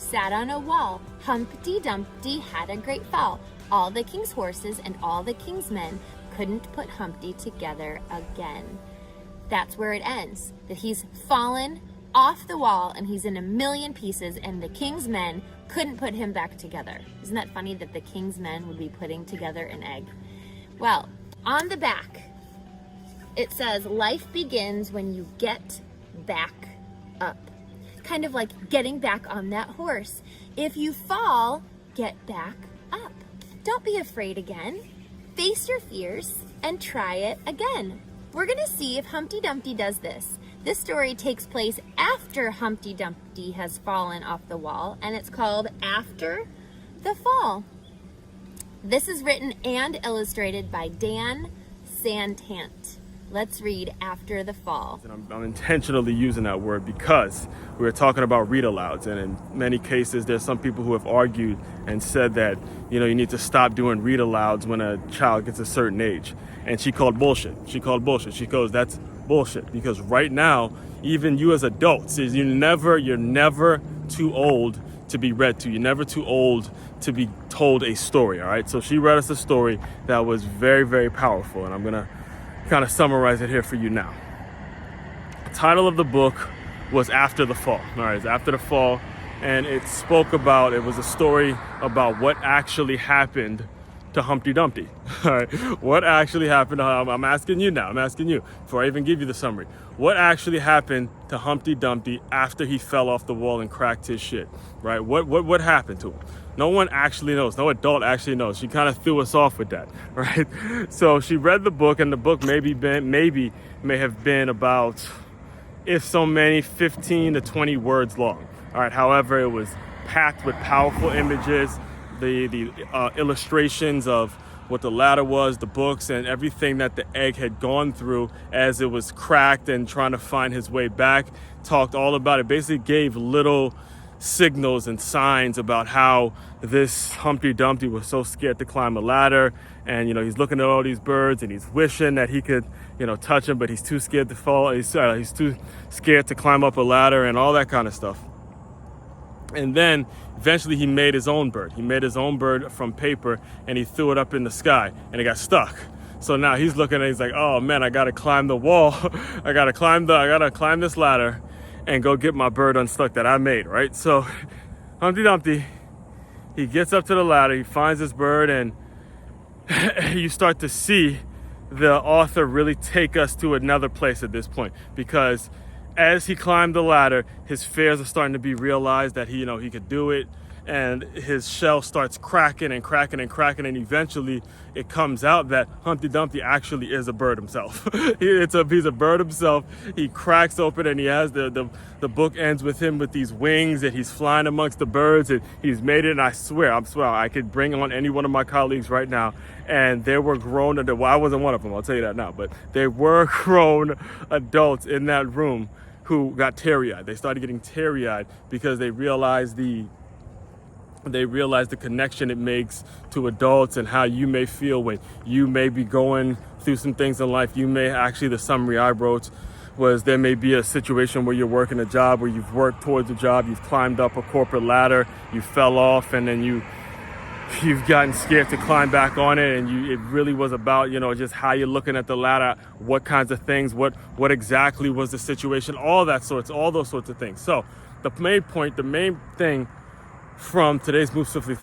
sat on a wall. Humpty Dumpty had a great fall. All the king's horses and all the king's men couldn't put Humpty together again. That's where it ends, that he's fallen off the wall and he's in a million pieces and the king's men couldn't put him back together. Isn't that funny that the king's men would be putting together an egg? Well, on the back, it says, life begins when you get back up. Kind of like getting back on that horse. If you fall, get back up. Don't be afraid again. Face your fears and try it again. We're gonna see if Humpty Dumpty does this. This story takes place after Humpty Dumpty has fallen off the wall, and it's called After the Fall. This is written and illustrated by Dan Santant. Let's read After the Fall. And I'm intentionally using that word because we were talking about read-alouds, and in many cases there's some people who have argued and said that, you know, you need to stop doing read-alouds when a child gets a certain age. And she called bullshit. She goes, that's bullshit, because right now, even you as adults, you're never too old to be read to. You're never too old to be told a story, all right? So she read us a story that was very, very powerful, and I'm gonna kind of summarize it here for you now. The title of the book was After the Fall. All right, it's After the Fall, and it was a story about what actually happened to Humpty Dumpty. All right, what actually happened to I'm asking you now, before I even give you the summary. What actually happened to Humpty Dumpty after he fell off the wall and cracked his shit, right? What happened to him? No one actually knows. No adult actually knows. She kind of threw us off with that, right? So she read the book, and the book may have been about, if so many, 15 to 20 words long. All right. However, it was packed with powerful images, the illustrations of what the ladder was, the books, and everything that the egg had gone through as it was cracked and trying to find his way back. Talked all about it. Basically gave little signals and signs about how this Humpty Dumpty was so scared to climb a ladder, and he's looking at all these birds and he's wishing that he could touch them, but he's too scared to fall. He's too scared to climb up a ladder and all that kind of stuff. And then eventually he made his own bird. He made his own bird from paper and he threw it up in the sky and it got stuck. So now he's looking and he's like, oh man, I gotta climb the wall. I gotta climb this ladder and go get my bird unstuck that I made, right? So Humpty Dumpty, he gets up to the ladder, he finds his bird, and you start to see the author really take us to another place at this point, because as he climbed the ladder, his fears are starting to be realized that he could do it, and his shell starts cracking and cracking and cracking, and eventually it comes out that Humpty Dumpty actually is a bird himself. He's a bird himself. He cracks open and he has the book ends with him with these wings, and he's flying amongst the birds, and he's made it. And I swear I could bring on any one of my colleagues right now, and there were grown adults. Well, I wasn't one of them, I'll tell you that now, but there were grown adults in that room who got teary-eyed. They started getting teary-eyed because they realized the connection it makes to adults and how you may feel when you may be going through some things in life. The summary I wrote was, there may be a situation where you're working a job, where you've worked towards a job, you've climbed up a corporate ladder, you fell off, and then you've gotten scared to climb back on it, and it really was about just how you're looking at the ladder, what kinds of things, what exactly was the situation, all those sorts of things. So the main thing from today's Move Swiftly